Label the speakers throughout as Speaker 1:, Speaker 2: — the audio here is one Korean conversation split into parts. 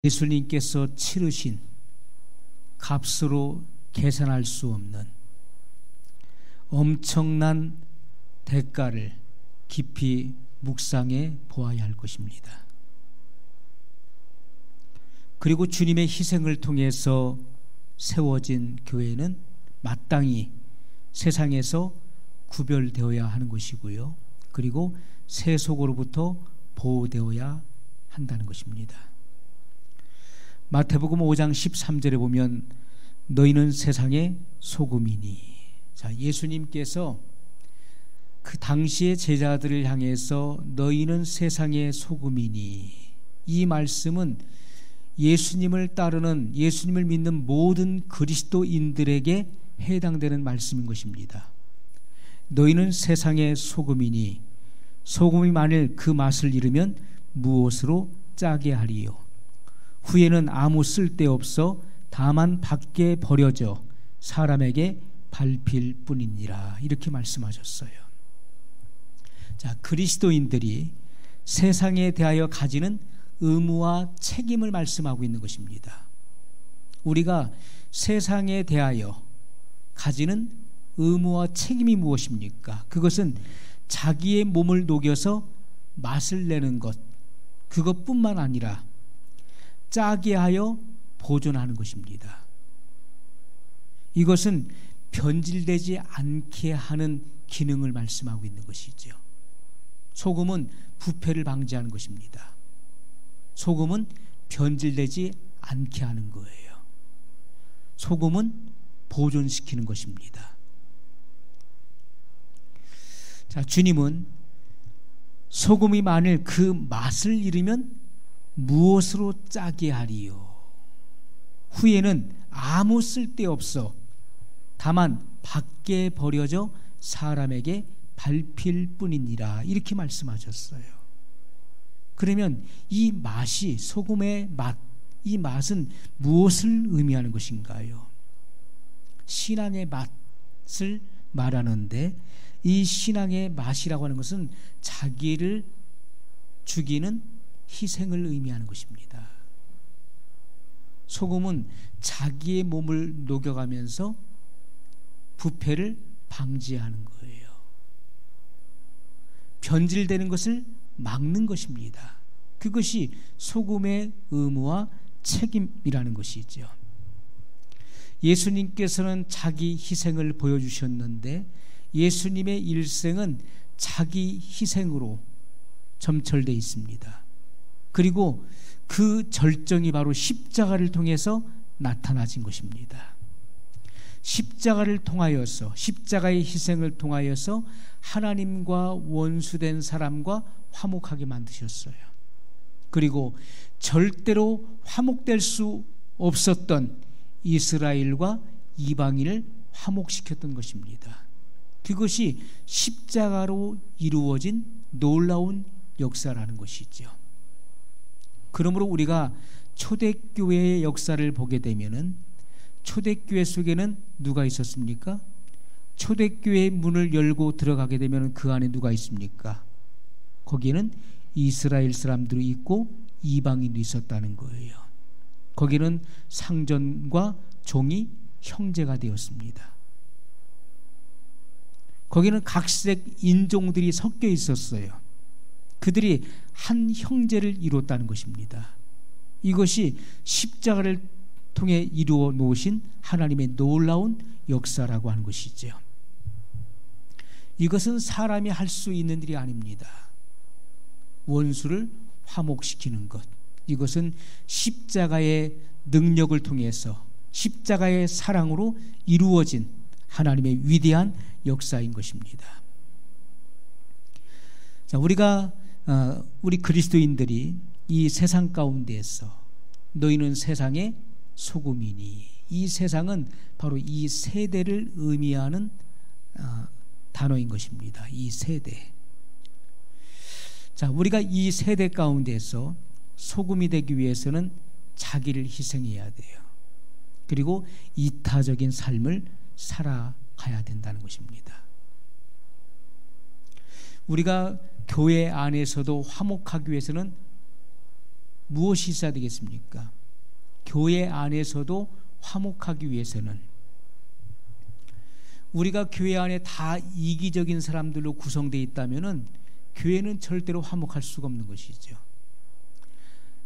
Speaker 1: 예수님께서 치르신 값으로 계산할 수 없는 엄청난 대가를 깊이 묵상해 보아야 할 것입니다. 그리고 주님의 희생을 통해서 세워진 교회는 마땅히 세상에서 구별되어야 하는 것이고요. 그리고 세속으로부터 보호되어야 한다는 것입니다. 마태복음 5장 13절에 보면 너희는 세상의 소금이니. 자, 예수님께서 그 당시의 제자들을 향해서 너희는 세상의 소금이니, 이 말씀은 예수님을 따르는, 예수님을 믿는 모든 그리스도인들에게 해당되는 말씀인 것입니다. 너희는 세상의 소금이니 소금이 만일 그 맛을 잃으면 무엇으로 짜게 하리요? 후에는 아무 쓸데없어 다만 밖에 버려져 사람에게 밟힐 뿐이니라. 이렇게 말씀하셨어요. 자, 그리스도인들이 세상에 대하여 가지는 의무와 책임을 말씀하고 있는 것입니다. 우리가 세상에 대하여 가지는 의무와 책임이 무엇입니까? 그것은 자기의 몸을 녹여서 맛을 내는 것, 그것뿐만 아니라 짜게 하여 보존하는 것입니다. 이것은 변질되지 않게 하는 기능을 말씀하고 있는 것이죠. 소금은 부패를 방지하는 것입니다. 소금은 변질되지 않게 하는 거예요. 소금은 보존시키는 것입니다. 자, 주님은 소금이 만일 그 맛을 잃으면 무엇으로 짜게 하리요? 후에는 아무 쓸데없어 다만 밖에 버려져 사람에게 밟힐 뿐이니라. 이렇게 말씀하셨어요. 그러면 이 맛이, 소금의 맛, 이 맛은 무엇을 의미하는 것인가요? 신앙의 맛을 말하는데, 이 신앙의 맛이라고 하는 것은 자기를 죽이는 희생을 의미하는 것입니다. 소금은 자기의 몸을 녹여가면서 부패를 방지하는 거예요. 변질되는 것을 막는 것입니다. 그것이 소금의 의무와 책임이라는 것이죠. 예수님께서는 자기 희생을 보여주셨는데 예수님의 일생은 자기 희생으로 점철되어 있습니다. 그리고 그 절정이 바로 십자가를 통해서 나타나진 것입니다. 십자가를 통하여서, 십자가의 희생을 통하여서 하나님과 원수된 사람과 화목하게 만드셨어요. 그리고 절대로 화목될 수 없었던 이스라엘과 이방인을 화목시켰던 것입니다. 그것이 십자가로 이루어진 놀라운 역사라는 것이죠. 그러므로 우리가 초대교회의 역사를 보게 되면은 초대교회 속에는 누가 있었습니까? 초대교회의 문을 열고 들어가게 되면 그 안에 누가 있습니까? 거기에는 이스라엘 사람들이 있고 이방인도 있었다는 거예요. 거기는 상전과 종이 형제가 되었습니다. 거기는 각색 인종들이 섞여 있었어요. 그들이 한 형제를 이뤘다는 것입니다. 이것이 십자가를 통해 이루어 놓으신 하나님의 놀라운 역사라고 하는 것이죠. 이것은 사람이 할 수 있는 일이 아닙니다. 원수를 화목시키는 것, 이것은 십자가의 능력을 통해서, 십자가의 사랑으로 이루어진 하나님의 위대한 역사인 것입니다. 자, 우리 그리스도인들이 이 세상 가운데에서 너희는 세상의 소금이니, 이 세상은 바로 이 세대를 의미하는 단어인 것입니다. 이 세대. 자, 우리가 이 세대 가운데서 소금이 되기 위해서는 자기를 희생해야 돼요. 그리고 이타적인 삶을 살아가야 된다는 것입니다. 우리가 교회 안에서도 화목하기 위해서는 무엇이 있어야 되겠습니까? 교회 안에서도 화목하기 위해서는 우리가 교회 안에 다 이기적인 사람들로 구성되어 있다면 교회는 절대로 화목할 수가 없는 것이죠.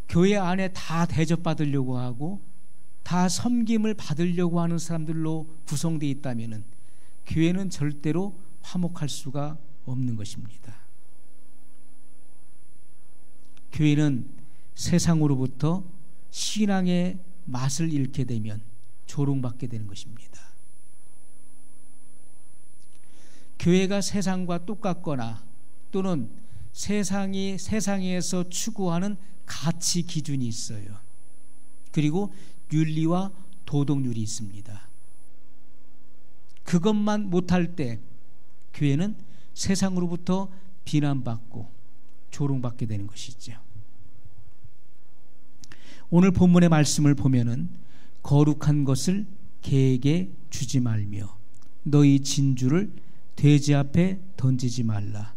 Speaker 1: 교회 안에 다 대접받으려고 하고 다 섬김을 받으려고 하는 사람들로 구성되어 있다면 교회는 절대로 화목할 수가 없는 것입니다. 교회는 세상으로부터 신앙의 맛을 잃게 되면 조롱받게 되는 것입니다. 교회가 세상과 똑같거나 또는 세상에서 추구하는 가치 기준이 있어요. 그리고 윤리와 도덕률이 있습니다. 그것만 못할 때 교회는 세상으로부터 비난받고 조롱받게 되는 것이죠. 오늘 본문의 말씀을 보면은 거룩한 것을 개에게 주지 말며 너희 진주를 돼지 앞에 던지지 말라.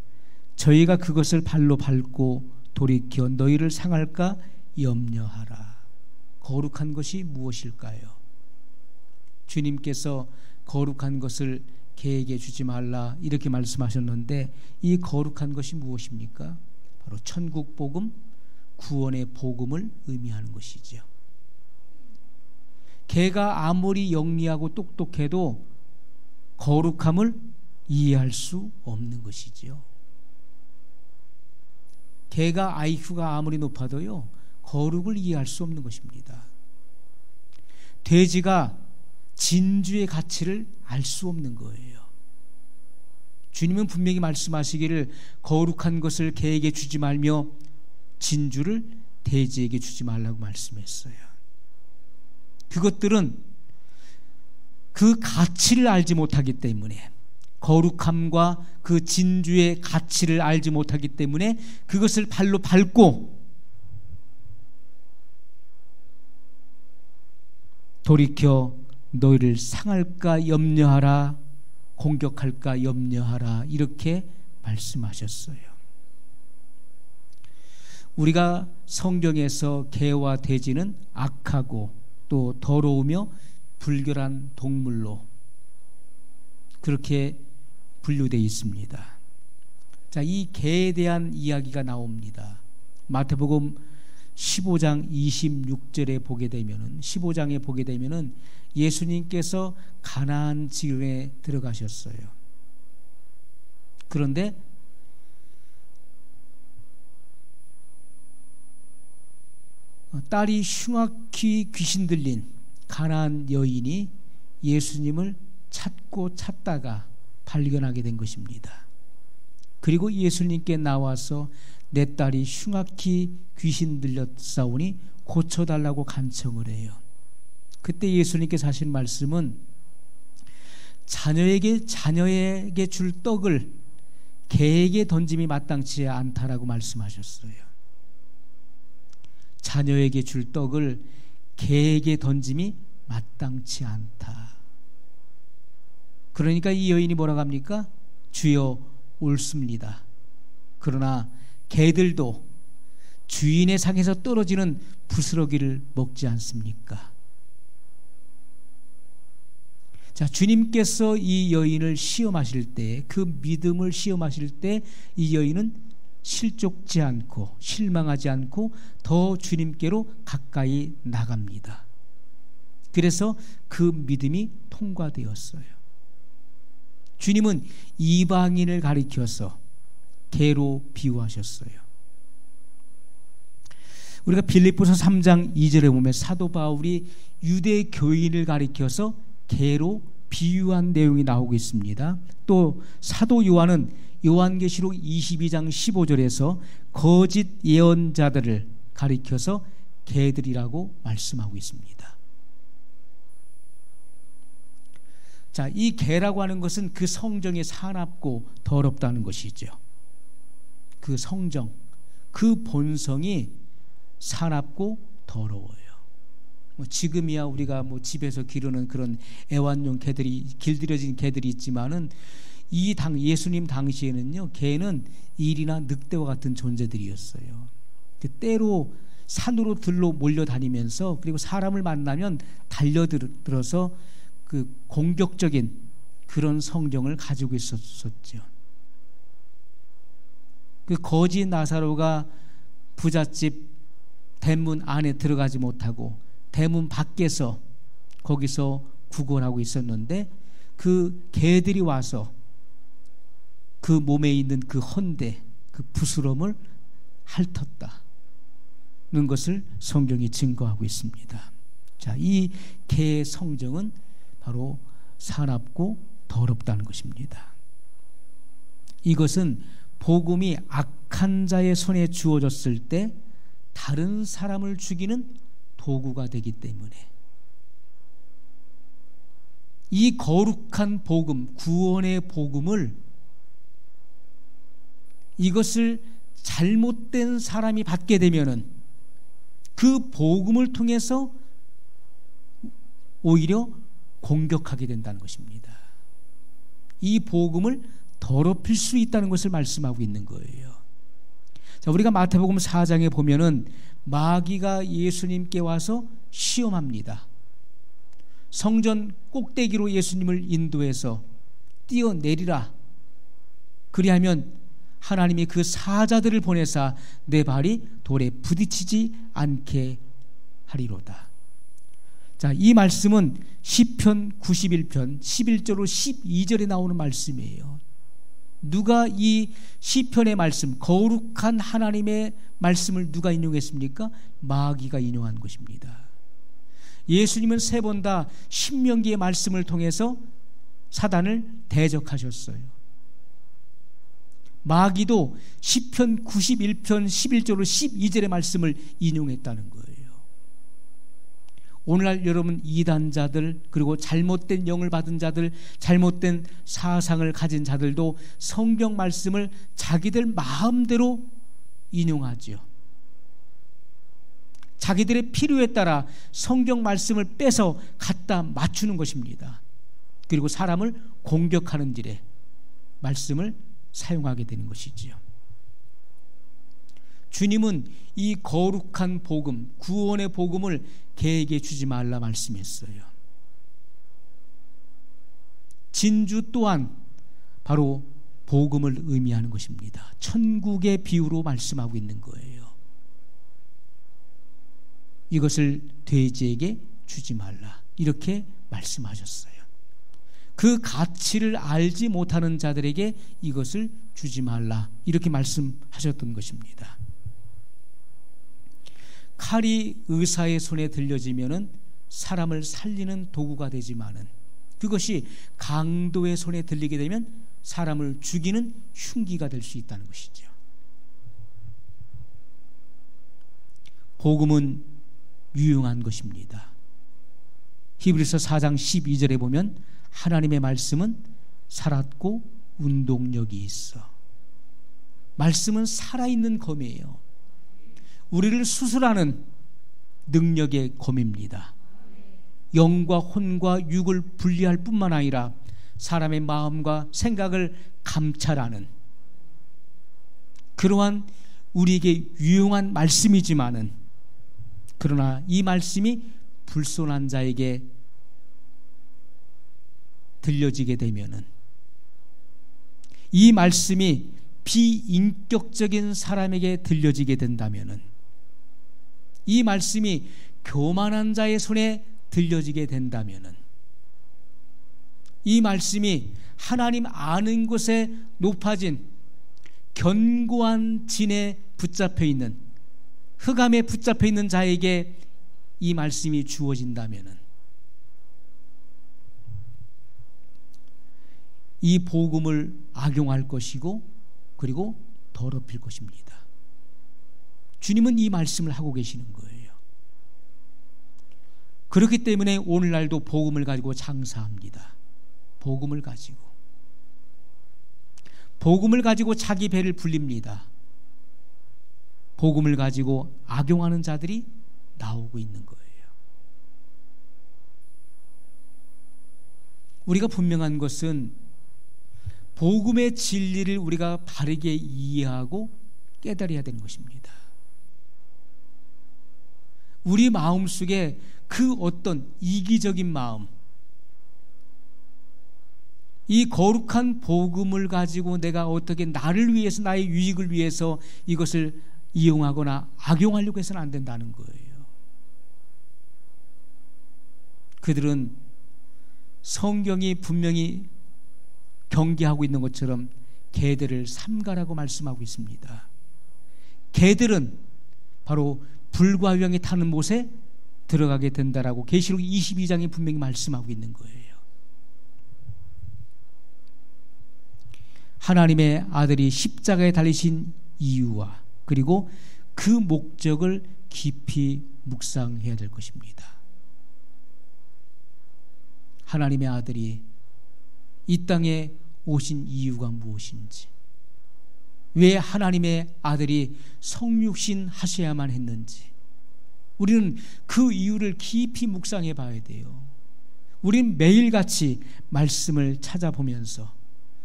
Speaker 1: 저희가 그것을 발로 밟고 돌이켜 너희를 상할까 염려하라. 거룩한 것이 무엇일까요? 주님께서 거룩한 것을 개에게 주지 말라 이렇게 말씀하셨는데 이 거룩한 것이 무엇입니까? 바로 천국 복음, 구원의 복음을 의미하는 것이죠. 개가 아무리 영리하고 똑똑해도 거룩함을 이해할 수 없는 것이지요. 개가 IQ가 아무리 높아도요 거룩을 이해할 수 없는 것입니다. 돼지가 진주의 가치를 알 수 없는 거예요. 주님은 분명히 말씀하시기를 거룩한 것을 개에게 주지 말며 진주를 돼지에게 주지 말라고 말씀했어요. 그것들은 그 가치를 알지 못하기 때문에 거룩함과 그 진주의 가치를 알지 못하기 때문에 그것을 발로 밟고 돌이켜 너희를 상할까 염려하라, 공격할까 염려하라 이렇게 말씀하셨어요. 우리가 성경에서 개와 돼지는 악하고 또 더러우며 불결한 동물로 그렇게 분류되어 있습니다. 자, 이 개에 대한 이야기가 나옵니다. 마태복음 15장 26절에 보게 되면은 15장에 보게 되면은 예수님께서 가나안 지역에 들어가셨어요. 그런데 딸이 흉악히 귀신 들린 가나안 여인이 예수님을 찾고 찾다가 발견하게 된 것입니다. 그리고 예수님께 나와서 내 딸이 흉악히 귀신 들렸사오니 고쳐달라고 간청을 해요. 그때 예수님께서 하신 말씀은 자녀에게 줄 떡을 개에게 던짐이 마땅치 않다라고 말씀하셨어요. 자녀에게 줄 떡을 개에게 던짐이 마땅치 않다. 그러니까 이 여인이 뭐라고 합니까? 주여 옳습니다. 그러나 개들도 주인의 상에서 떨어지는 부스러기를 먹지 않습니까? 자, 주님께서 이 여인을 시험하실 때, 그 믿음을 시험하실 때 이 여인은 실족지 않고 실망하지 않고 더 주님께로 가까이 나갑니다. 그래서 그 믿음이 통과되었어요. 주님은 이방인을 가리켜서 개로 비유하셨어요. 우리가 빌립보서 3장 2절에 보면 사도 바울이 유대 교인을 가리켜서 개로 비유한 내용이 나오고 있습니다. 또 사도 요한은 요한계시록 22장 15절에서 거짓 예언자들을 가리켜서 개들이라고 말씀하고 있습니다. 자, 이 개라고 하는 것은 그 성정이 사납고 더럽다는 것이죠. 그 성정, 그 본성이 사납고 더러워요. 지금이야 우리가 집에서 기르는 그런 애완용 개들이, 길들여진 개들이 있지만은 예수님 당시에는요, 개는 일이나 늑대와 같은 존재들이었어요. 때로 산으로 들로 몰려다니면서 그리고 사람을 만나면 달려들어서 그 공격적인 그런 성정을 가지고 있었죠. 그 거지 나사로가 부잣집 대문 안에 들어가지 못하고 대문 밖에서 거기서 구걸하고 있었는데 그 개들이 와서 그 몸에 있는 그 헌데 그 부스럼을 핥았다는 것을 성경이 증거하고 있습니다. 자, 이 개의 성정은 바로 사납고 더럽다는 것입니다. 이것은 복음이 악한 자의 손에 주어졌을 때 다른 사람을 죽이는 도구가 되기 때문에 이 거룩한 복음, 구원의 복음을 이것을 잘못된 사람이 받게 되면은 그 복음을 통해서 오히려 공격하게 된다는 것입니다. 이 복음을 더럽힐 수 있다는 것을 말씀하고 있는 거예요. 자, 우리가 마태복음 4장에 보면은 마귀가 예수님께 와서 시험합니다. 성전 꼭대기로 예수님을 인도해서 뛰어내리라. 그리하면 하나님이 그 사자들을 보내사 내 발이 돌에 부딪히지 않게 하리로다. 자, 이 말씀은 시편 91편 11절로 12절에 나오는 말씀이에요. 누가 이 시편의 말씀, 거룩한 하나님의 말씀을 누가 인용했습니까? 마귀가 인용한 것입니다. 예수님은 3번 다 신명기의 말씀을 통해서 사단을 대적하셨어요. 마귀도 시편 91편 11절로 12절의 말씀을 인용했다는 거예요. 오늘날 여러분 이단자들 그리고 잘못된 영을 받은 자들, 잘못된 사상을 가진 자들도 성경 말씀을 자기들 마음대로 인용하죠. 자기들의 필요에 따라 성경 말씀을 빼서 갖다 맞추는 것입니다. 그리고 사람을 공격하는 일에 말씀을 사용하게 되는 것이지요. 주님은 이 거룩한 복음, 구원의 복음을 개에게 주지 말라 말씀했어요. 진주 또한 바로 복음을 의미하는 것입니다. 천국의 비유로 말씀하고 있는 거예요. 이것을 돼지에게 주지 말라 이렇게 말씀하셨어요. 그 가치를 알지 못하는 자들에게 이것을 주지 말라 이렇게 말씀하셨던 것입니다. 칼이 의사의 손에 들려지면은 사람을 살리는 도구가 되지만은 그것이 강도의 손에 들리게 되면 사람을 죽이는 흉기가 될 수 있다는 것이죠. 복음은 유용한 것입니다. 히브리서 4장 12절에 보면 하나님의 말씀은 살았고 운동력이 있어. 말씀은 살아있는 검이에요. 우리를 수술하는 능력의 검입니다. 영과 혼과 육을 분리할 뿐만 아니라 사람의 마음과 생각을 감찰하는 그러한 우리에게 유용한 말씀이지만은 그러나 이 말씀이 불손한 자에게 들려지게 되면은 이 말씀이 비인격적인 사람에게 들려지게 된다면은 이 말씀이 교만한 자의 손에 들려지게 된다면은 이 말씀이 하나님 아는 곳에 높아진 견고한 진에 붙잡혀 있는 흑암에 붙잡혀 있는 자에게 이 말씀이 주어진다면은 이 복음을 악용할 것이고 그리고 더럽힐 것입니다. 주님은 이 말씀을 하고 계시는 거예요. 그렇기 때문에 오늘날도 복음을 가지고 장사합니다. 복음을 가지고 자기 배를 불립니다. 복음을 가지고 악용하는 자들이 나오고 있는 거예요. 우리가 분명한 것은 복음의 진리를 우리가 바르게 이해하고 깨달아야 되는 것입니다. 우리 마음속에 그 어떤 이기적인 마음, 이 거룩한 복음을 가지고 내가 어떻게 나를 위해서, 나의 유익을 위해서 이것을 이용하거나 악용하려고 해서는 안 된다는 거예요. 그들은 성경이 분명히 경계하고 있는 것처럼 개들을 삼가라고 말씀하고 있습니다. 개들은 바로 불과 유황이 타는 못에 들어가게 된다라고 계시록 22장에 분명히 말씀하고 있는 거예요. 하나님의 아들이 십자가에 달리신 이유와 그리고 그 목적을 깊이 묵상해야 될 것입니다. 하나님의 아들이 이 땅에 오신 이유가 무엇인지, 왜 하나님의 아들이 성육신 하셔야만 했는지, 우리는 그 이유를 깊이 묵상해 봐야 돼요. 우리는 매일같이 말씀을 찾아보면서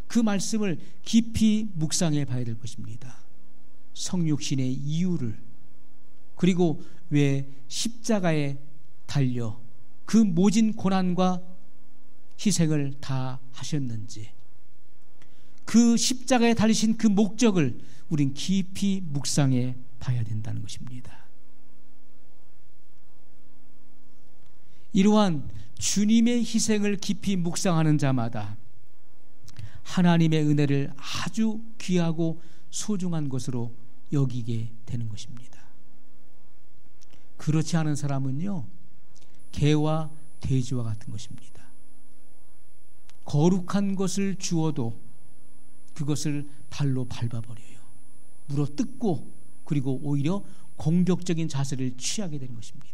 Speaker 1: 그 말씀을 깊이 묵상해 봐야 될 것입니다. 성육신의 이유를, 그리고 왜 십자가에 달려 그 모진 고난과 희생을 다 하셨는지, 그 십자가에 달리신 그 목적을 우린 깊이 묵상해 봐야 된다는 것입니다. 이러한 주님의 희생을 깊이 묵상하는 자마다 하나님의 은혜를 아주 귀하고 소중한 것으로 여기게 되는 것입니다. 그렇지 않은 사람은요, 개와 돼지와 같은 것입니다. 거룩한 것을 주어도 그것을 발로 밟아버려요. 물어뜯고, 그리고 오히려 공격적인 자세를 취하게 되는 것입니다.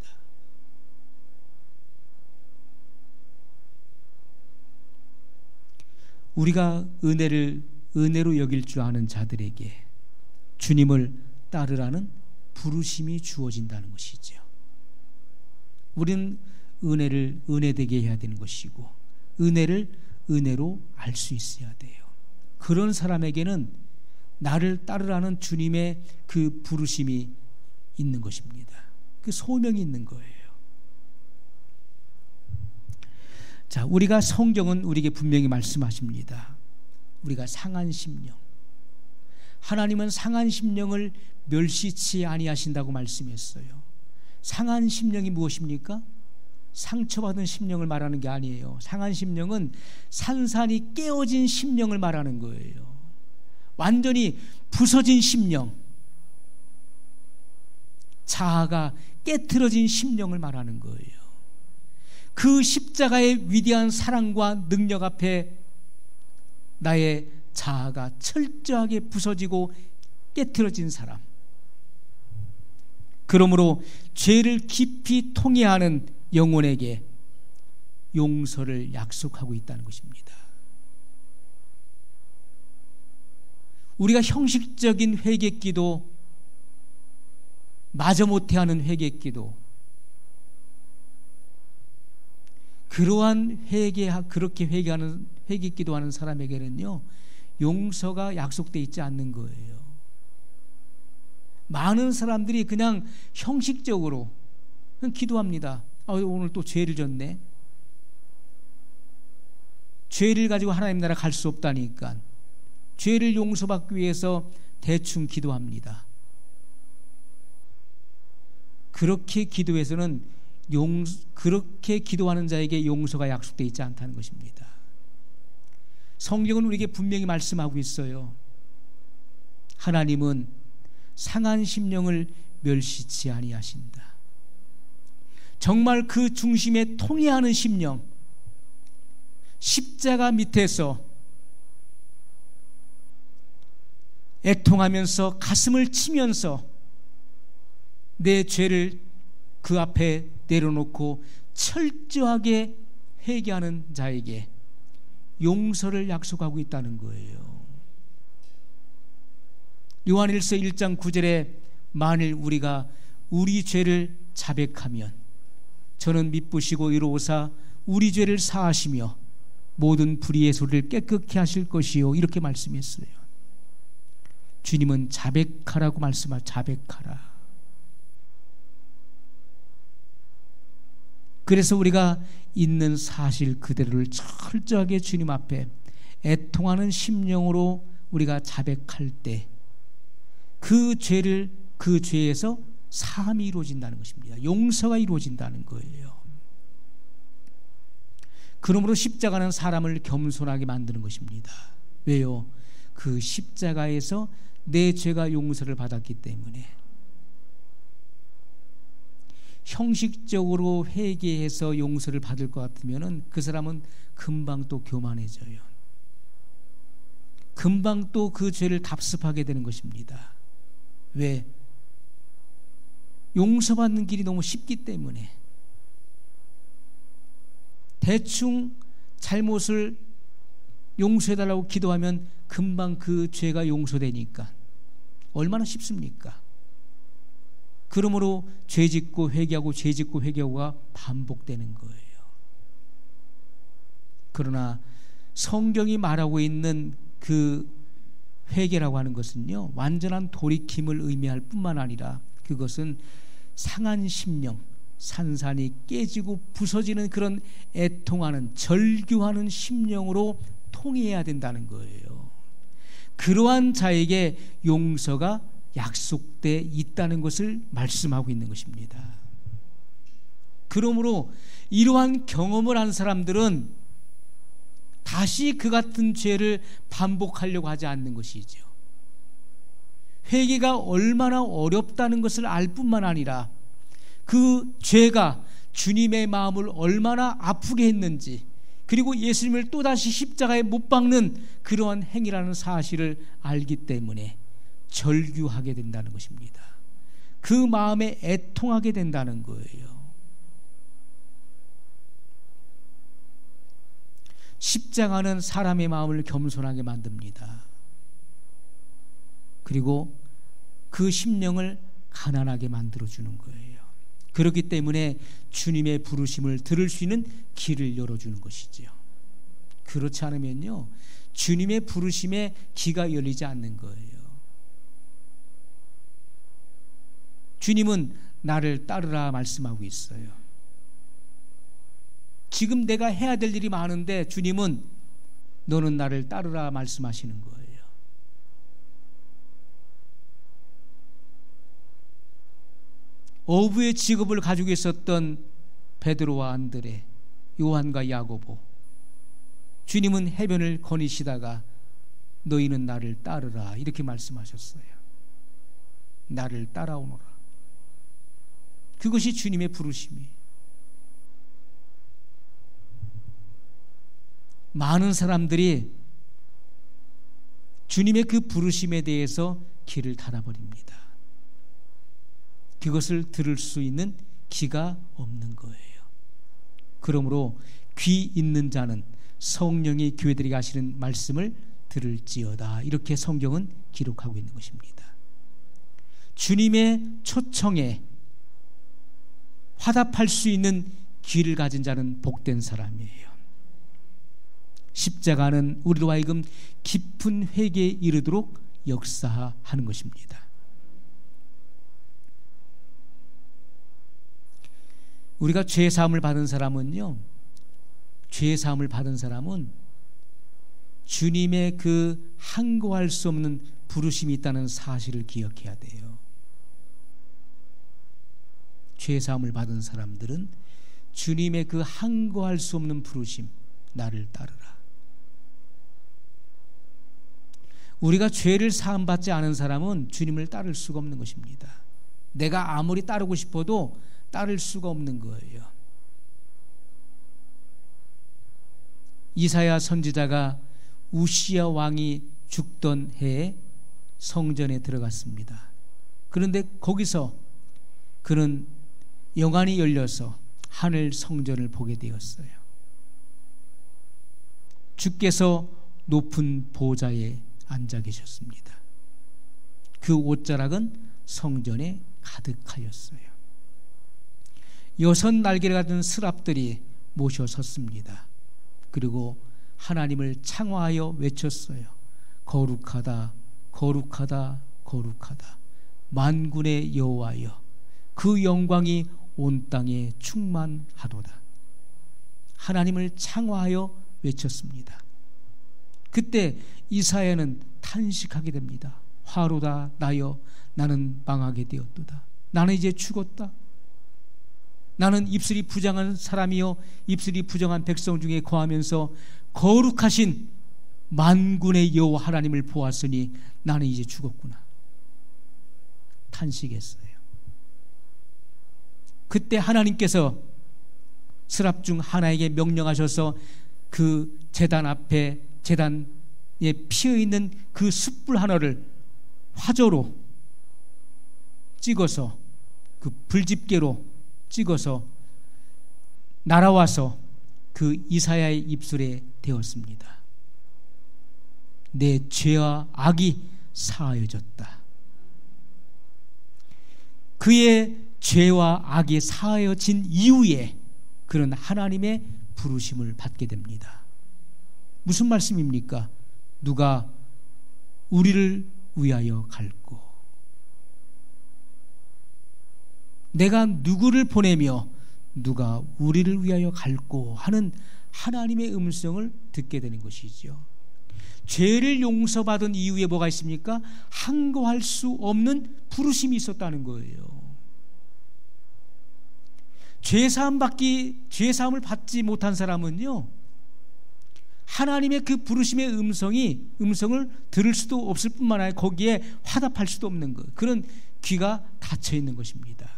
Speaker 1: 우리가 은혜를 은혜로 여길 줄 아는 자들에게 주님을 따르라는 부르심이 주어진다는 것이죠. 우리는 은혜를 은혜되게 해야 되는 것이고, 은혜를 은혜로 알 수 있어야 돼요. 그런 사람에게는 나를 따르라는 주님의 그 부르심이 있는 것입니다. 그 소명이 있는 거예요. 자, 우리가 성경은 우리에게 분명히 말씀하십니다. 우리가 상한 심령, 하나님은 상한 심령을 멸시치 아니하신다고 말씀했어요. 상한 심령이 무엇입니까? 상처받은 심령을 말하는 게 아니에요. 상한 심령은 산산이 깨어진 심령을 말하는 거예요. 완전히 부서진 심령, 자아가 깨트려진 심령을 말하는 거예요. 그 십자가의 위대한 사랑과 능력 앞에 나의 자아가 철저하게 부서지고 깨트려진 사람, 그러므로 죄를 깊이 통해하는 영혼에게 용서를 약속하고 있다는 것입니다. 우리가 형식적인 회개기도, 마저 못해하는 회개기도, 그러한 그렇게 회개하는 회개기도하는 사람에게는요, 용서가 약속되어 있지 않는 거예요. 많은 사람들이 그냥 형식적으로 그냥 기도합니다. 오늘 또 죄를 졌네. 죄를 가지고 하나님 나라 갈 수 없다니까 죄를 용서받기 위해서 대충 기도합니다. 그렇게 기도해서는 그렇게 기도하는 자에게 용서가 약속되어 있지 않다는 것입니다. 성경은 우리에게 분명히 말씀하고 있어요. 하나님은 상한 심령을 멸시치 아니하신다. 정말 그 중심에 통해하는 심령, 십자가 밑에서 애통하면서 가슴을 치면서 내 죄를 그 앞에 내려놓고 철저하게 회개하는 자에게 용서를 약속하고 있다는 거예요. 요한일서 1장 9절에 만일 우리가 우리 죄를 자백하면 저는 미쁘시고 의로우사 우리 죄를 사하시며 모든 불의의 소리를 깨끗게 하실 것이요, 이렇게 말씀했어요. 주님은 자백하라고 말씀하셨. 자백하라. 그래서 우리가 있는 사실 그대로를 철저하게 주님 앞에 애통하는 심령으로 우리가 자백할 때 그 죄에서 사함이 이루어진다는 것입니다. 용서가 이루어진다는 거예요. 그러므로 십자가는 사람을 겸손하게 만드는 것입니다. 왜요? 그 십자가에서 내 죄가 용서를 받았기 때문에. 형식적으로 회개해서 용서를 받을 것 같으면 그 사람은 금방 또 교만해져요. 금방 또 그 죄를 답습하게 되는 것입니다. 왜? 용서받는 길이 너무 쉽기 때문에. 대충 잘못을 용서해달라고 기도하면 금방 그 죄가 용서되니까 얼마나 쉽습니까? 그러므로 죄짓고 회개하고 죄짓고 회개하고가 반복되는 거예요. 그러나 성경이 말하고 있는 그 회개라고 하는 것은요, 완전한 돌이킴을 의미할 뿐만 아니라 그것은 상한 심령, 산산이 깨지고 부서지는 그런 애통하는 절규하는 심령으로 통해야 된다는 거예요. 그러한 자에게 용서가 약속돼 있다는 것을 말씀하고 있는 것입니다. 그러므로 이러한 경험을 한 사람들은 다시 그 같은 죄를 반복하려고 하지 않는 것이죠. 회개가 얼마나 어렵다는 것을 알 뿐만 아니라 그 죄가 주님의 마음을 얼마나 아프게 했는지, 그리고 예수님을 또다시 십자가에 못 박는 그러한 행위라는 사실을 알기 때문에 절규하게 된다는 것입니다. 그 마음에 애통하게 된다는 거예요. 십자가는 사람의 마음을 겸손하게 만듭니다. 그리고 그 심령을 가난하게 만들어주는 거예요. 그렇기 때문에 주님의 부르심을 들을 수 있는 길을 열어주는 것이죠. 그렇지 않으면요, 주님의 부르심에 귀가 열리지 않는 거예요. 주님은 나를 따르라 말씀하고 있어요. 지금 내가 해야 될 일이 많은데 주님은 너는 나를 따르라 말씀하시는 거예요. 어부의 직업을 가지고 있었던 베드로와 안드레, 요한과 야고보, 주님은 해변을 거니시다가 너희는 나를 따르라 이렇게 말씀하셨어요. 나를 따라오너라. 그것이 주님의 부르심이에요. 많은 사람들이 주님의 그 부르심에 대해서 귀를 닫아버립니다. 그것을 들을 수 있는 귀가 없는 거예요. 그러므로 귀 있는 자는 성령이 교회들에게 하시는 말씀을 들을지어다, 이렇게 성경은 기록하고 있는 것입니다. 주님의 초청에 화답할 수 있는 귀를 가진 자는 복된 사람이에요. 십자가는 우리로 하여금 깊은 회개에 이르도록 역사하는 것입니다. 우리가 죄사함을 받은 사람은요, 죄사함을 받은 사람은 주님의 그 항거할 수 없는 부르심이 있다는 사실을 기억해야 돼요. 죄사함을 받은 사람들은 주님의 그 항거할 수 없는 부르심, 나를 따르라. 우리가 죄를 사함받지 않은 사람은 주님을 따를 수가 없는 것입니다. 내가 아무리 따르고 싶어도 따를 수가 없는 거예요. 이사야 선지자가 우시야 왕이 죽던 해에 성전에 들어갔습니다. 그런데 거기서 그는 영안이 열려서 하늘 성전을 보게 되었어요. 주께서 높은 보좌에 앉아 계셨습니다. 그 옷자락은 성전에 가득하였어요. 6 날개를 가진 스랍들이 모셔 섰습니다. 그리고 하나님을 창화하여 외쳤어요. 거룩하다, 거룩하다, 거룩하다. 만군의 여호와여, 그 영광이 온 땅에 충만하도다. 하나님을 창화하여 외쳤습니다. 그때 이사야는 탄식하게 됩니다. 화로다 나여 나는 망하게 되었도다. 나는 이제 죽었다. 나는 입술이 부정한 사람이요 입술이 부정한 백성 중에 거하면서 거룩하신 만군의 여호와 하나님을 보았으니 나는 이제 죽었구나. 탄식했어요. 그때 하나님께서 스랍 중 하나에게 명령하셔서 그 제단 앞에 제단에 피어있는 그 숯불 하나를 화조로 찍어서 그 불집게로 찍어서 날아와서 그 이사야의 입술에 대었습니다. 내 죄와 악이 사하여졌다. 그의 죄와 악이 사하여진 이후에 그는 하나님의 부르심을 받게 됩니다. 무슨 말씀입니까? 누가 우리를 위하여 갈고, 내가 누구를 보내며 누가 우리를 위하여 갈고 하는 하나님의 음성을 듣게 되는 것이죠. 죄를 용서받은 이후에 뭐가 있습니까? 항거할 수 없는 부르심이 있었다는 거예요. 죄사함을 받지 못한 사람은요, 하나님의 그 부르심의 음성을 들을 수도 없을 뿐만 아니라 거기에 화답할 수도 없는 것, 그런 귀가 닫혀 있는 것입니다.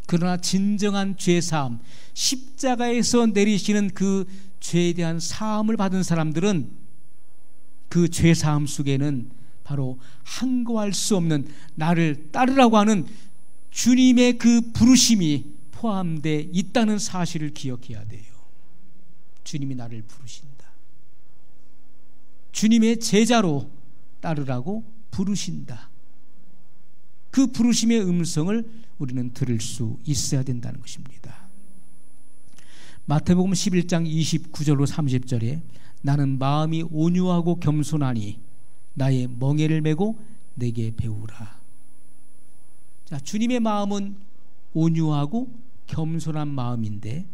Speaker 1: 그러나 진정한 죄사함, 십자가에서 내리시는 그 죄에 대한 사함을 받은 사람들은 그 죄사함 속에는 바로 항거할 수 없는 나를 따르라고 하는 주님의 그 부르심이 포함되어 있다는 사실을 기억해야 돼요. 주님이 나를 부르신다. 주님의 제자로 따르라고 부르신다. 그 부르심의 음성을 우리는 들을 수 있어야 된다는 것입니다. 마태복음 11장 29절로 30절에 나는 마음이 온유하고 겸손하니 나의 멍에를 메고 내게 배우라. 자, 주님의 마음은 온유하고 겸손한 마음인데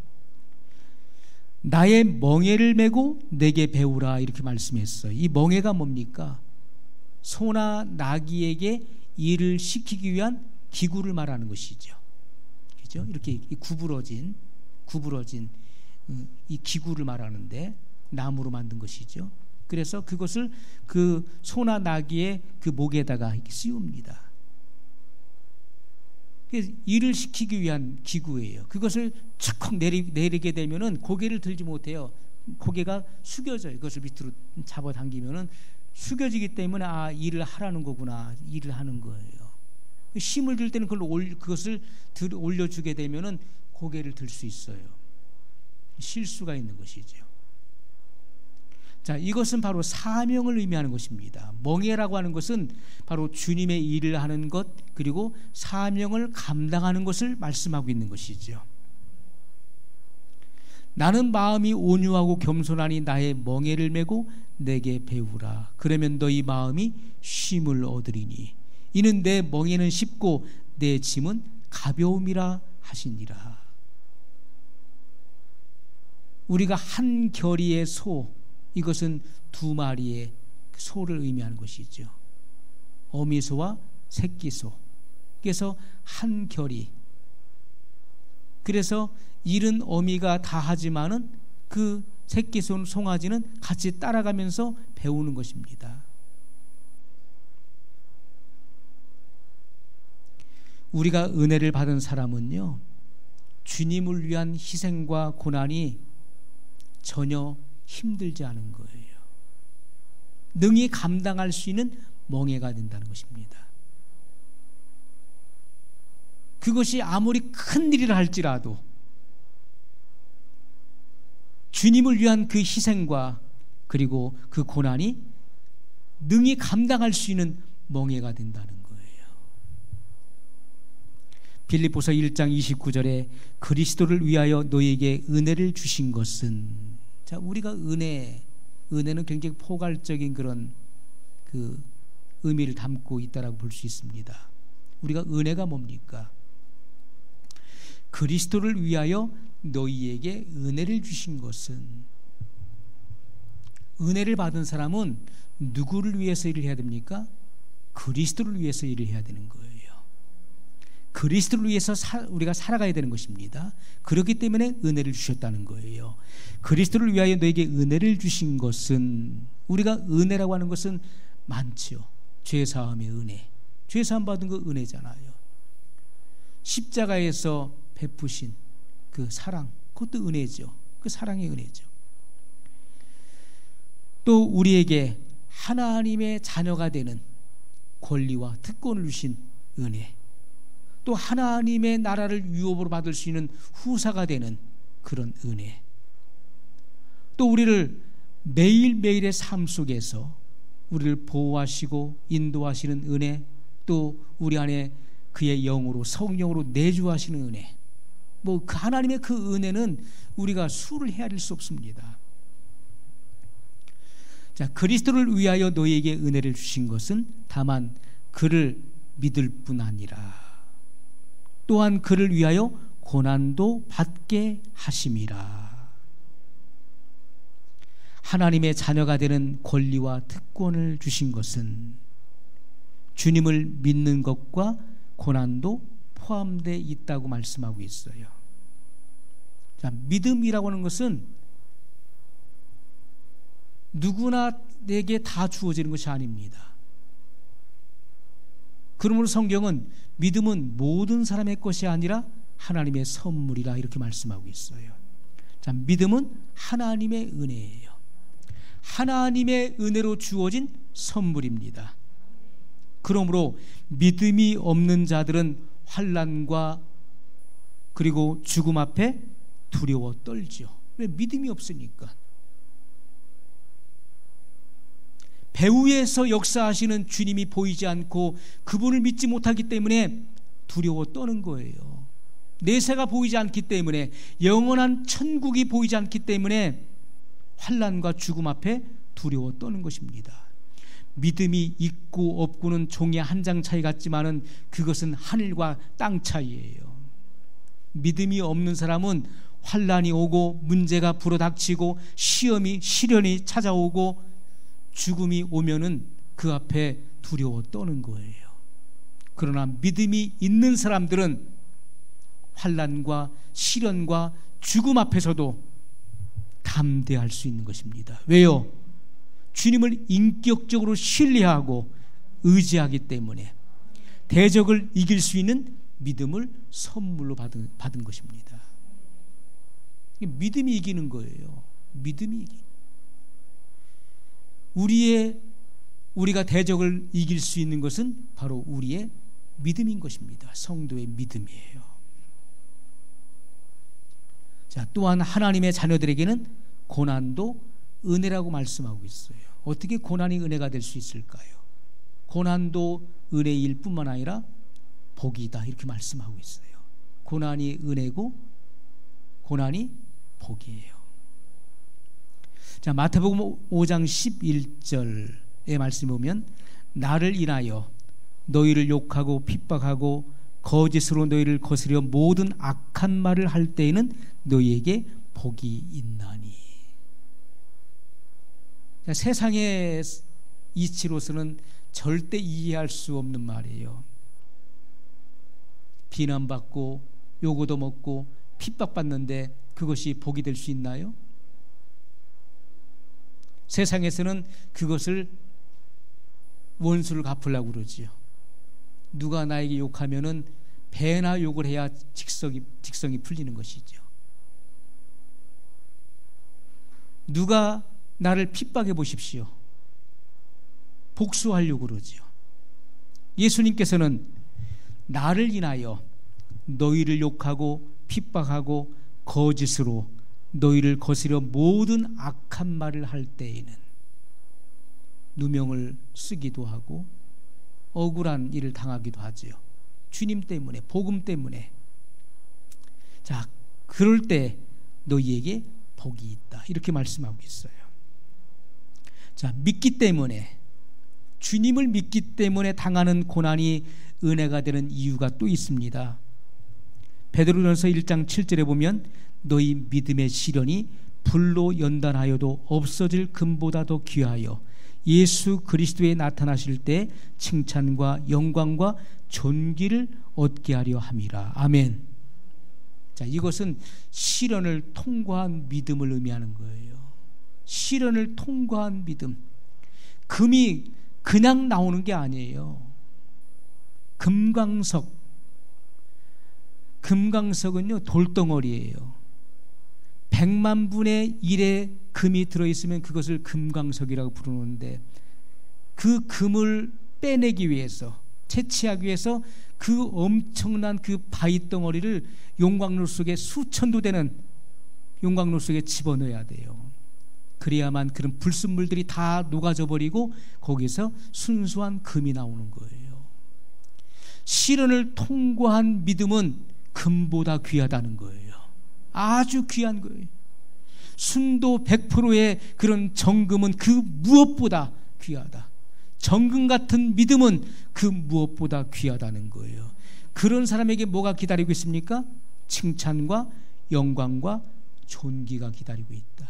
Speaker 1: 나의 멍에를 메고 내게 배우라 이렇게 말씀했어요. 이 멍에가 뭡니까? 소나 나귀에게 일을 시키기 위한 기구를 말하는 것이죠. 그죠? 이렇게 구부러진 이 기구를 말하는데 나무로 만든 것이죠. 그래서 그것을 그 소나 나귀의 그 목에다가 씌웁니다. 일을 시키기 위한 기구예요. 그것을 척 내리게 되면은 고개를 들지 못해요. 고개가 숙여져요. 그것을 밑으로 잡아당기면은 숙여지기 때문에 아, 일을 하라는 거구나. 일을 하는 거예요. 힘을 들 때는 그것을 올려주게 되면은 고개를 들 수 있어요. 쉴 수가 있는 것이죠. 자, 이것은 바로 사명을 의미하는 것입니다. 멍에라고 하는 것은 바로 주님의 일을 하는 것, 그리고 사명을 감당하는 것을 말씀하고 있는 것이죠. 나는 마음이 온유하고 겸손하니 나의 멍에를 메고 내게 배우라. 그러면 너희 마음이 쉼을 얻으리니 이는 내 멍에는 쉽고 내 짐은 가벼움이라 하시니라. 우리가 한 결의의 소, 이것은 두 마리의 소를 의미하는 것이죠. 어미소와 새끼소. 그래서 한 결의. 그래서 일은 어미가 다 하지만은 그 새끼소 송아지는 같이 따라가면서 배우는 것입니다. 우리가 은혜를 받은 사람은요, 주님을 위한 희생과 고난이 전혀 힘들지 않은 거예요. 능히 감당할 수 있는 멍에가 된다는 것입니다. 그것이 아무리 큰 일이라 할지라도 주님을 위한 그 희생과 그리고 그 고난이 능히 감당할 수 있는 멍에가 된다는 거예요. 빌립보서 1장 29절에 그리스도를 위하여 너희에게 은혜를 주신 것은, 자, 우리가 은혜는 굉장히 포괄적인 그런 그 의미를 담고 있다라고 볼 수 있습니다. 우리가 은혜가 뭡니까? 그리스도를 위하여 너희에게 은혜를 주신 것은, 은혜를 받은 사람은 누구를 위해서 일을 해야 됩니까? 그리스도를 위해서 일을 해야 되는 거예요. 그리스도를 위해서 우리가 살아가야 되는 것입니다. 그렇기 때문에 은혜를 주셨다는 거예요. 그리스도를 위하여 너에게 은혜를 주신 것은, 우리가 은혜라고 하는 것은 많죠. 죄사함의 은혜, 죄사함 받은 거 은혜잖아요. 십자가에서 베푸신 그 사랑, 그것도 은혜죠. 그 사랑의 은혜죠. 또 우리에게 하나님의 자녀가 되는 권리와 특권을 주신 은혜, 또 하나님의 나라를 유업으로 받을 수 있는 후사가 되는 그런 은혜, 또 우리를 매일매일의 삶 속에서 우리를 보호하시고 인도하시는 은혜, 또 우리 안에 그의 영으로, 성령으로 내주하시는 은혜, 뭐 그 하나님의 그 은혜는 우리가 수를 헤아릴 수 없습니다. 자, 그리스도를 위하여 너희에게 은혜를 주신 것은 다만 그를 믿을 뿐 아니라 또한 그를 위하여 고난도 받게 하심이라. 하나님의 자녀가 되는 권리와 특권을 주신 것은 주님을 믿는 것과 고난도 포함되어 있다고 말씀하고 있어요. 자, 믿음이라고 하는 것은 누구나 내게 다 주어지는 것이 아닙니다. 그러므로 성경은 믿음은 모든 사람의 것이 아니라 하나님의 선물이라 이렇게 말씀하고 있어요. 자, 믿음은 하나님의 은혜예요. 하나님의 은혜로 주어진 선물입니다. 그러므로 믿음이 없는 자들은 환난과 그리고 죽음 앞에 두려워 떨죠. 왜? 믿음이 없으니까. 배후에서 역사하시는 주님이 보이지 않고 그분을 믿지 못하기 때문에 두려워 떠는 거예요. 내세가 보이지 않기 때문에, 영원한 천국이 보이지 않기 때문에 환난과 죽음 앞에 두려워 떠는 것입니다. 믿음이 있고 없고는 종이 한 장 차이 같지만은 그것은 하늘과 땅 차이예요. 믿음이 없는 사람은 환난이 오고 문제가 불어닥치고 시험이, 시련이 찾아오고 죽음이 오면은 그 앞에 두려워 떠는 거예요. 그러나 믿음이 있는 사람들은 환난과 시련과 죽음 앞에서도 담대할 수 있는 것입니다. 왜요? 주님을 인격적으로 신뢰하고 의지하기 때문에 대적을 이길 수 있는 믿음을 선물로 받은 것입니다. 믿음이 이기는 거예요. 믿음이 이기는. 우리가 대적을 이길 수 있는 것은 바로 우리의 믿음인 것입니다. 성도의 믿음이에요. 자, 또한 하나님의 자녀들에게는 고난도 은혜라고 말씀하고 있어요. 어떻게 고난이 은혜가 될 수 있을까요? 고난도 은혜일 뿐만 아니라 복이다 이렇게 말씀하고 있어요. 고난이 은혜고 고난이 복이에요. 자, 마태복음 5장 11절의 말씀 보면 나를 인하여 너희를 욕하고 핍박하고 거짓으로 너희를 거스려 모든 악한 말을 할 때에는 너희에게 복이 있나니. 자, 세상의 이치로서는 절대 이해할 수 없는 말이에요. 비난받고 요거도 먹고 핍박받는데 그것이 복이 될 수 있나요? 세상에서는 그것을 원수를 갚으려고 그러지요. 누가 나에게 욕하면은 배나 욕을 해야 직성이 풀리는 것이죠. 누가 나를 핍박해 보십시오. 복수하려고 그러지요. 예수님께서는 나를 인하여 너희를 욕하고 핍박하고 거짓으로 너희를 거스려 모든 악한 말을 할 때에는 누명을 쓰기도 하고 억울한 일을 당하기도 하지요. 주님 때문에, 복음 때문에. 자, 그럴 때 너희에게 복이 있다 이렇게 말씀하고 있어요. 자, 믿기 때문에, 주님을 믿기 때문에 당하는 고난이 은혜가 되는 이유가 또 있습니다. 베드로전서 1장 7절에 보면 너희 믿음의 시련이 불로 연단하여도 없어질 금보다 더 귀하여 예수 그리스도에 나타나실 때 칭찬과 영광과 존귀를 얻게 하려 함이라. 아멘. 자, 이것은 시련을 통과한 믿음을 의미하는 거예요. 시련을 통과한 믿음. 금이 그냥 나오는 게 아니에요. 금강석은요 돌덩어리예요. 100만 분의 1의 금이 들어있으면 그것을 금강석이라고 부르는데, 그 금을 빼내기 위해서, 채취하기 위해서 그 엄청난 그 바위 덩어리를 용광로 속에, 수천도 되는 용광로 속에 집어넣어야 돼요. 그래야만 그런 불순물들이 다 녹아져 버리고 거기서 순수한 금이 나오는 거예요. 시련을 통과한 믿음은 금보다 귀하다는 거예요. 아주 귀한 거예요. 순도 100%의 그런 정금은 그 무엇보다 귀하다. 정금 같은 믿음은 그 무엇보다 귀하다는 거예요. 그런 사람에게 뭐가 기다리고 있습니까? 칭찬과 영광과 존귀가 기다리고 있다.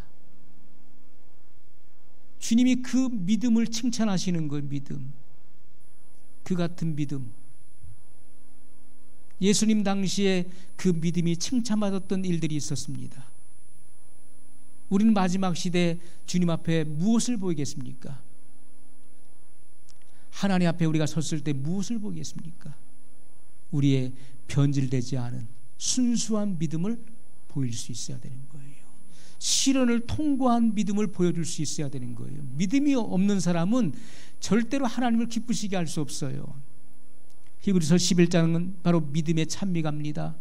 Speaker 1: 주님이 그 믿음을 칭찬하시는 거예요. 믿음. 그 같은 믿음. 예수님 당시에 그 믿음이 칭찬받았던 일들이 있었습니다. 우리는 마지막 시대 주님 앞에 무엇을 보이겠습니까? 하나님 앞에 우리가 섰을 때 무엇을 보이겠습니까? 우리의 변질되지 않은 순수한 믿음을 보일 수 있어야 되는 거예요. 시련을 통과한 믿음을 보여줄 수 있어야 되는 거예요. 믿음이 없는 사람은 절대로 하나님을 기쁘시게 할 수 없어요. 히브리서 11장은 바로 믿음의 찬미가입니다.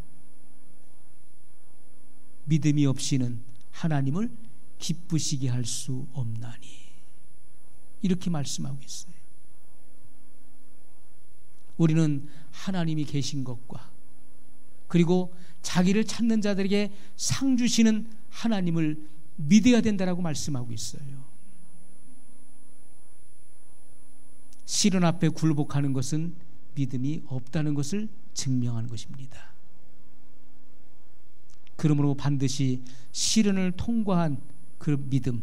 Speaker 1: 믿음이 없이는 하나님을 기쁘시게 할 수 없나니, 이렇게 말씀하고 있어요. 우리는 하나님이 계신 것과, 그리고 자기를 찾는 자들에게 상 주시는 하나님을 믿어야 된다라고 말씀하고 있어요. 시련 앞에 굴복하는 것은 믿음이 없다는 것을 증명하는 것입니다. 그러므로 반드시 시련을 통과한 그 믿음,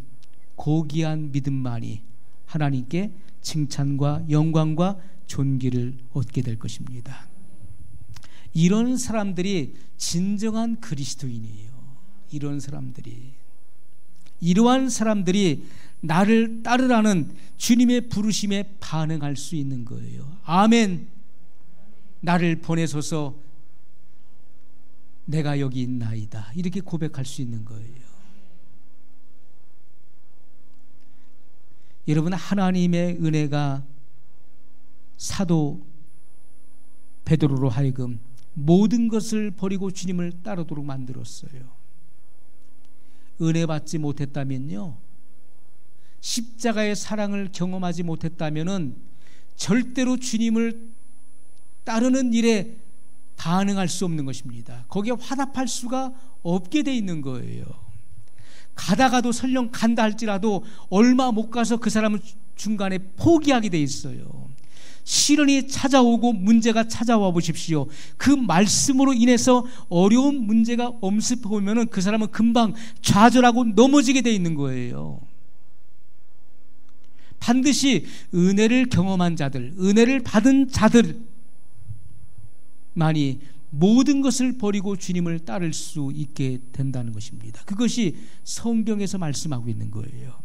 Speaker 1: 고귀한 믿음만이 하나님께 칭찬과 영광과 존귀를 얻게 될 것입니다. 이런 사람들이 진정한 그리스도인이에요. 이러한 사람들이 나를 따르라는 주님의 부르심에 반응할 수 있는 거예요. 아멘. 나를 보내소서, 내가 여기 있나이다, 이렇게 고백할 수 있는 거예요. 여러분, 하나님의 은혜가 사도 베드로로 하여금 모든 것을 버리고 주님을 따르도록 만들었어요. 은혜 받지 못했다면요, 십자가의 사랑을 경험하지 못했다면은 절대로 주님을 따르는 일에 반응할 수 없는 것입니다. 거기에 화답할 수가 없게 돼 있는 거예요. 가다가도 설령 간다 할지라도 얼마 못 가서 그 사람은 중간에 포기하게 돼 있어요. 시련이 찾아오고 문제가 찾아와 보십시오. 그 말씀으로 인해서 어려운 문제가 엄습해 오면은 그 사람은 금방 좌절하고 넘어지게 돼 있는 거예요. 반드시 은혜를 경험한 자들, 은혜를 받은 자들만이 모든 것을 버리고 주님을 따를 수 있게 된다는 것입니다. 그것이 성경에서 말씀하고 있는 거예요.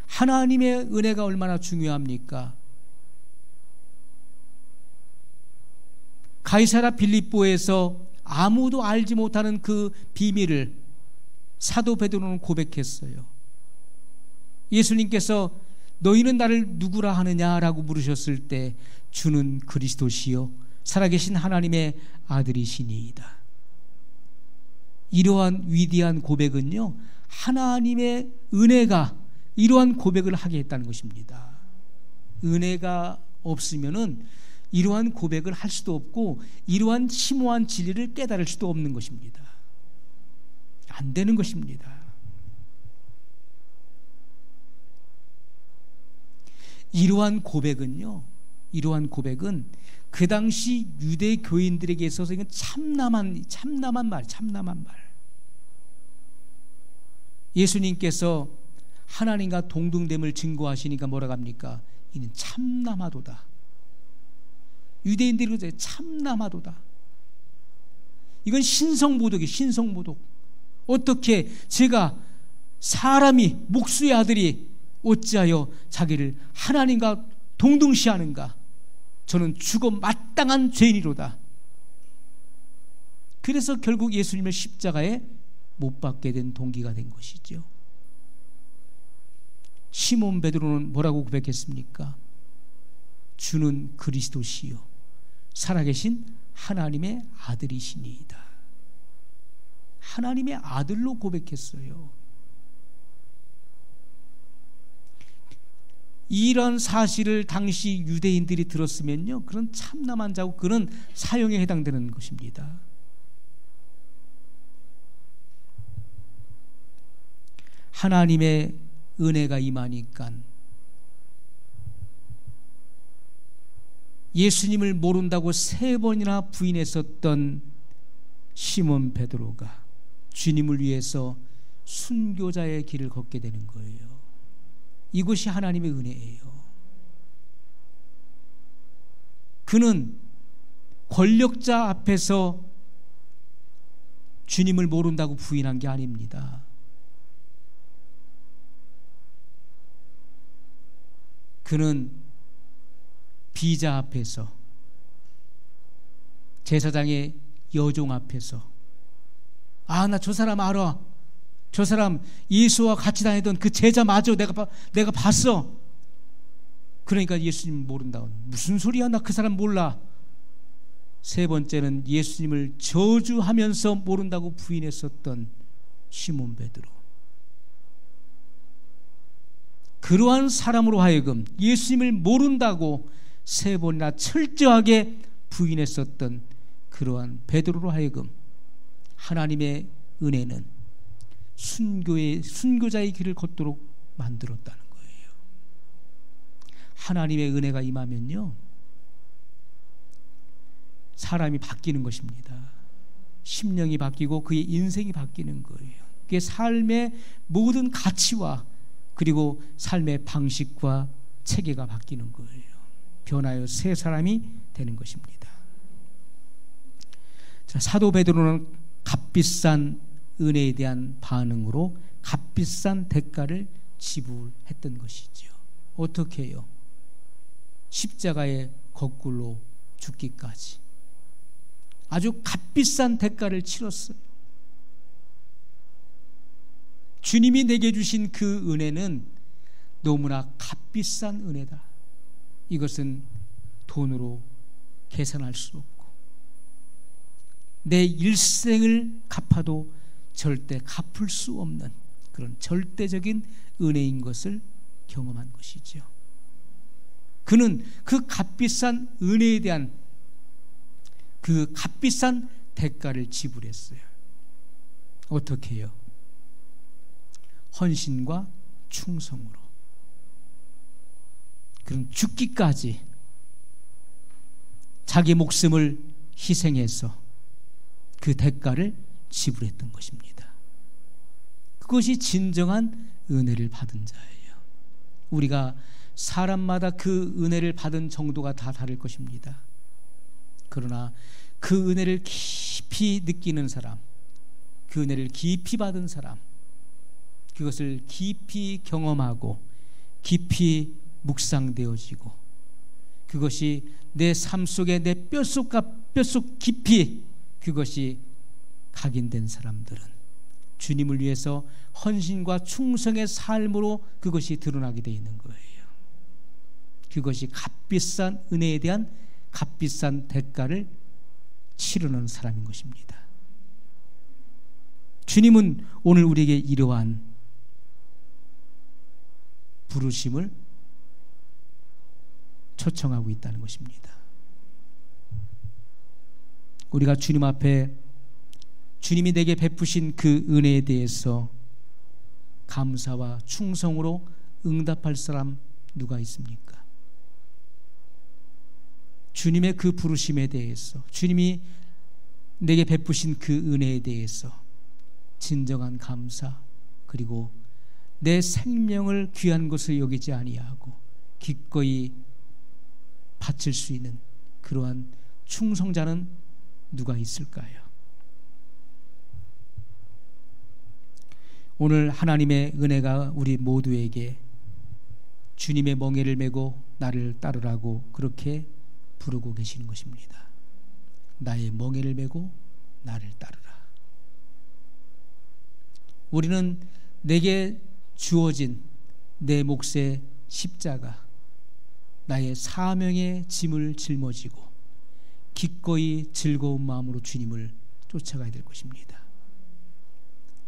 Speaker 1: 하나님의 은혜가 얼마나 중요합니까? 가이사랴 빌립보에서 아무도 알지 못하는 그 비밀을 사도 베드로는 고백했어요. 예수님께서 너희는 나를 누구라 하느냐라고 물으셨을 때 주는 그리스도시요 살아계신 하나님의 아들이시니이다. 이러한 위대한 고백은요, 하나님의 은혜가 이러한 고백을 하게 했다는 것입니다. 은혜가 없으면은 이러한 고백을 할 수도 없고 이러한 심오한 진리를 깨달을 수도 없는 것입니다. 안 되는 것입니다. 이러한 고백은요, 이러한 고백은 그 당시 유대 교인들에게 있어서 이건 참남한 말. 예수님께서 하나님과 동등됨을 증거하시니까 뭐라고 합니까? 이는 참남하도다. 유대인들이 그러죠. 참남하도다. 이건 신성모독이에요. 신성모독. 어떻게 제가 사람이 목수의 아들이 어찌하여 자기를 하나님과 동등시하는가? 저는 죽어 마땅한 죄인이로다. 그래서 결국 예수님을 십자가에 못 박게 된 동기가 된 것이죠. 시몬 베드로는 뭐라고 고백했습니까? 주는 그리스도시요 살아계신 하나님의 아들이시니이다. 하나님의 아들로 고백했어요. 이런 사실을 당시 유대인들이 들었으면요, 그런 참남한 자고 그런 사형에 해당되는 것입니다. 하나님의 은혜가 임하니까 예수님을 모른다고 3번이나 부인했었던 시몬 베드로가 주님을 위해서 순교자의 길을 걷게 되는 거예요. 이것이 하나님의 은혜예요. 그는 권력자 앞에서 주님을 모른다고 부인한 게 아닙니다. 그는 비자 앞에서, 제사장의 여종 앞에서, 아, 나 저 사람 알아. 저 사람 예수와 같이 다니던 그 제자 맞아. 내가 봤어. 그러니까 예수님 모른다. 무슨 소리야? 나 그 사람 몰라. 3번째는 예수님을 저주하면서 모른다고 부인했었던 시몬 베드로. 그러한 사람으로 하여금 예수님을 모른다고 3번이나 철저하게 부인했었던 그러한 베드로로 하여금 하나님의 은혜는 순교자의 길을 걷도록 만들었다는 거예요. 하나님의 은혜가 임하면요, 사람이 바뀌는 것입니다. 심령이 바뀌고 그의 인생이 바뀌는 거예요. 그의 삶의 모든 가치와 그리고 삶의 방식과 체계가 바뀌는 거예요. 변하여 새 사람이 되는 것입니다. 자, 사도 베드로는 값비싼 은혜에 대한 반응으로 값비싼 대가를 지불했던 것이죠. 어떻게 해요? 십자가에 거꾸로 죽기까지 아주 값비싼 대가를 치렀어요. 주님이 내게 주신 그 은혜는 너무나 값비싼 은혜다. 이것은 돈으로 계산할 수 없고 내 일생을 갚아도 절대 갚을 수 없는 그런 절대적인 은혜인 것을 경험한 것이죠. 그는 그 값비싼 은혜에 대한 그 값비싼 대가를 지불했어요. 어떻게 해요? 헌신과 충성으로. 그럼 죽기까지 자기 목숨을 희생해서 그 대가를 지불했던 것입니다. 그것이 진정한 은혜를 받은 자예요. 우리가 사람마다 그 은혜를 받은 정도가 다 다를 것입니다. 그러나 그 은혜를 깊이 느끼는 사람, 그 은혜를 깊이 받은 사람, 그것을 깊이 경험하고 깊이 묵상되어지고 그것이 내 삶 속에 내 뼛속 깊이 그것이 각인된 사람들은 주님을 위해서 헌신과 충성의 삶으로 그것이 드러나게 되어 있는 거예요. 그것이 값비싼 은혜에 대한 값비싼 대가를 치르는 사람인 것입니다. 주님은 오늘 우리에게 이러한 부르심을 초청하고 있다는 것입니다. 우리가 주님 앞에 주님이 내게 베푸신 그 은혜에 대해서 감사와 충성으로 응답할 사람 누가 있습니까? 주님의 그 부르심에 대해서, 주님이 내게 베푸신 그 은혜에 대해서 진정한 감사, 그리고 내 생명을 귀한 것을 여기지 아니하고 기꺼이 바칠 수 있는 그러한 충성자는 누가 있을까요? 오늘 하나님의 은혜가 우리 모두에게 주님의 멍에를 메고 나를 따르라고 그렇게 부르고 계시는 것입니다. 나의 멍에를 메고 나를 따르라. 우리는 내게 주어진 내 몫의 십자가, 나의 사명의 짐을 짊어지고 기꺼이 즐거운 마음으로 주님을 쫓아가야 될 것입니다.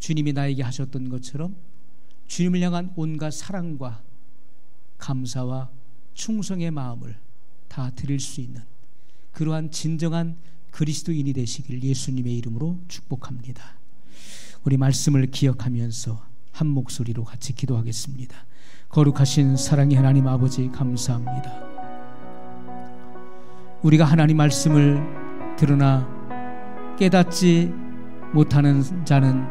Speaker 1: 주님이 나에게 하셨던 것처럼 주님을 향한 온갖 사랑과 감사와 충성의 마음을 다 드릴 수 있는 그러한 진정한 그리스도인이 되시길 예수님의 이름으로 축복합니다. 우리 말씀을 기억하면서 한 목소리로 같이 기도하겠습니다. 거룩하신 사랑의 하나님 아버지, 감사합니다. 우리가 하나님 말씀을 들으나 깨닫지 못하는 자는